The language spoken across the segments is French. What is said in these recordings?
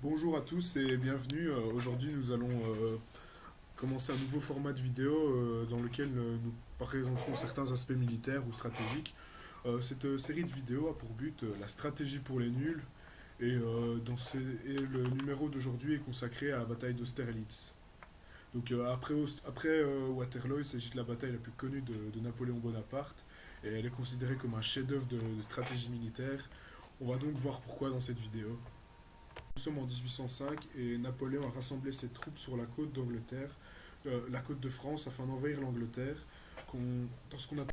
Bonjour à tous et bienvenue. Aujourd'hui, nous allons commencer un nouveau format de vidéo dans lequel nous présenterons certains aspects militaires ou stratégiques. Cette série de vidéos a pour but la stratégie pour les nuls et le numéro d'aujourd'hui est consacré à la bataille d'Austerlitz. Donc après Waterloo, il s'agit de la bataille la plus connue de Napoléon Bonaparte et elle est considérée comme un chef-d'œuvre de stratégie militaire. On va donc voir pourquoi dans cette vidéo. Nous sommes en 1805 et Napoléon a rassemblé ses troupes sur la côte d'Angleterre, la côte de France, afin d'envahir l'Angleterre. Dans ce qu'on appelle...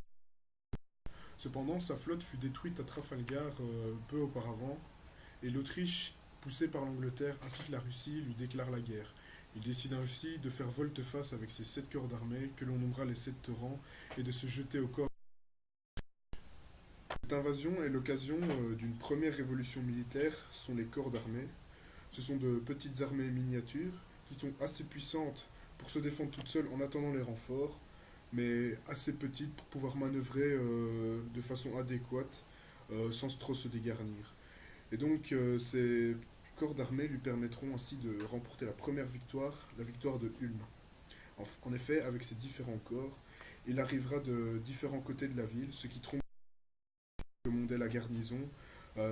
Cependant, sa flotte fut détruite à Trafalgar peu auparavant, et l'Autriche, poussée par l'Angleterre ainsi que la Russie, lui déclare la guerre. Il décide ainsi de faire volte-face avec ses 7 corps d'armée, que l'on nommera les 7 torrents, et de se jeter au corps. Cette invasion est l'occasion d'une première révolution militaire, sont les corps d'armée. Ce sont de petites armées miniatures qui sont assez puissantes pour se défendre toutes seules en attendant les renforts, mais assez petites pour pouvoir manœuvrer de façon adéquate sans trop se dégarnir. Et donc ces corps d'armée lui permettront ainsi de remporter la première victoire, la victoire de Ulm. En effet, avec ces différents corps, il arrivera de différents côtés de la ville, ce qui trompe la garnison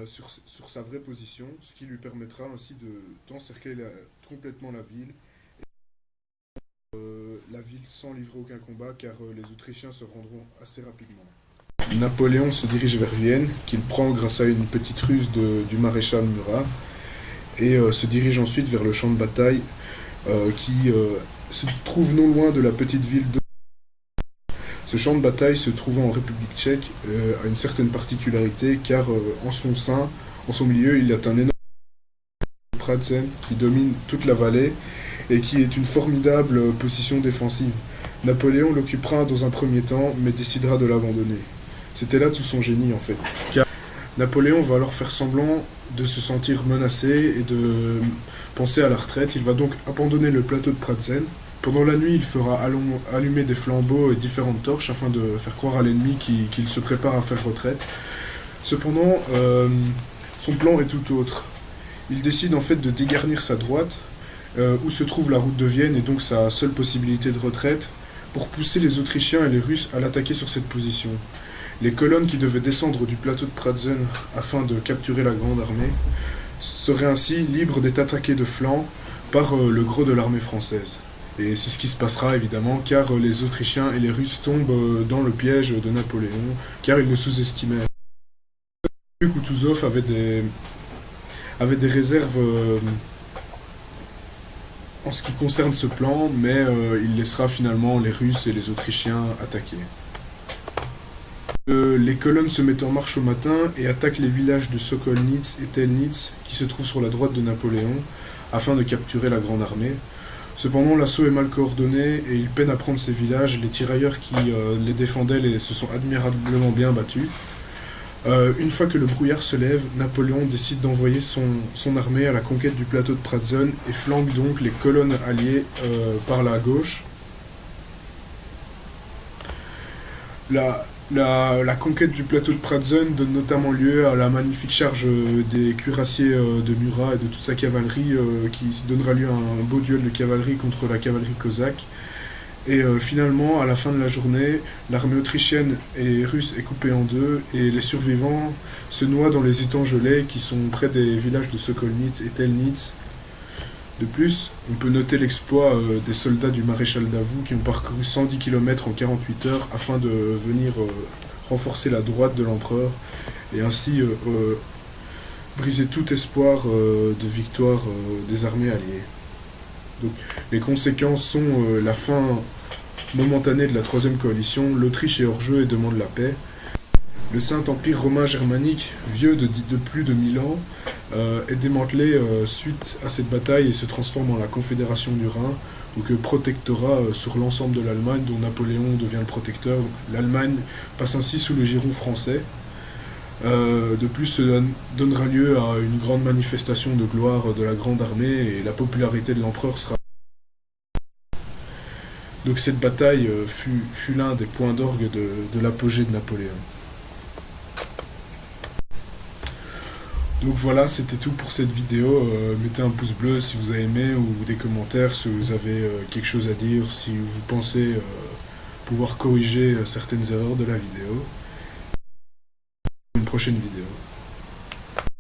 sur sa vraie position, ce qui lui permettra ainsi d'encercler complètement la ville. La ville sans livrer aucun combat car les Autrichiens se rendront assez rapidement. Napoléon se dirige vers Vienne, qu'il prend grâce à une petite ruse du maréchal Murat, et se dirige ensuite vers le champ de bataille qui se trouve non loin de la petite ville de... Ce champ de bataille se trouvant en République tchèque a une certaine particularité car en son sein, en son milieu, il y a un énorme Pratzen qui domine toute la vallée et qui est une formidable position défensive. Napoléon l'occupera dans un premier temps mais décidera de l'abandonner. C'était là tout son génie en fait. Car Napoléon va alors faire semblant de se sentir menacé et de penser à la retraite. Il va donc abandonner le plateau de Pratzen. Pendant la nuit, il fera allumer des flambeaux et différentes torches afin de faire croire à l'ennemi qu'il se prépare à faire retraite. Cependant, son plan est tout autre. Il décide en fait de dégarnir sa droite, où se trouve la route de Vienne et donc sa seule possibilité de retraite, pour pousser les Autrichiens et les Russes à l'attaquer sur cette position. Les colonnes qui devaient descendre du plateau de Pratzen afin de capturer la grande armée seraient ainsi libres d'être attaquées de flanc par le gros de l'armée française. Et c'est ce qui se passera évidemment, car les Autrichiens et les Russes tombent dans le piège de Napoléon, car ils le sous-estimaient. Kutuzov avait des réserves en ce qui concerne ce plan, mais il laissera finalement les Russes et les Autrichiens attaquer. Les colonnes se mettent en marche au matin et attaquent les villages de Sokolnitz et Telnitz, qui se trouvent sur la droite de Napoléon, afin de capturer la grande armée. Cependant, l'assaut est mal coordonné et il peine à prendre ces villages. Les tirailleurs qui les défendaient se sont admirablement bien battus. Une fois que le brouillard se lève, Napoléon décide d'envoyer son armée à la conquête du plateau de Pratzen et flanque donc les colonnes alliées par la gauche. La conquête du plateau de Pratzen donne notamment lieu à la magnifique charge des cuirassiers de Murat et de toute sa cavalerie qui donnera lieu à un beau duel de cavalerie contre la cavalerie cosaque. Et finalement, à la fin de la journée, l'armée autrichienne et russe est coupée en deux et les survivants se noient dans les étangs gelés qui sont près des villages de Sokolnitz et Telnitz. De plus, on peut noter l'exploit des soldats du maréchal Davout qui ont parcouru 110 km en 48 heures afin de venir renforcer la droite de l'empereur et ainsi briser tout espoir de victoire des armées alliées. Donc, les conséquences sont la fin momentanée de la troisième coalition, l'Autriche est hors jeu et demande la paix. Le Saint-Empire romain germanique, vieux de plus de 1000 ans, est démantelé suite à cette bataille et se transforme en la Confédération du Rhin, donc protectorat sur l'ensemble de l'Allemagne, dont Napoléon devient le protecteur. L'Allemagne passe ainsi sous le giron français. De plus, ce donnera lieu à une grande manifestation de gloire de la grande armée et la popularité de l'empereur sera... Donc cette bataille fut l'un des points d'orgue de l'apogée de Napoléon. Donc voilà, c'était tout pour cette vidéo. Mettez un pouce bleu si vous avez aimé ou des commentaires si vous avez quelque chose à dire, si vous pensez pouvoir corriger certaines erreurs de la vidéo. Une prochaine vidéo.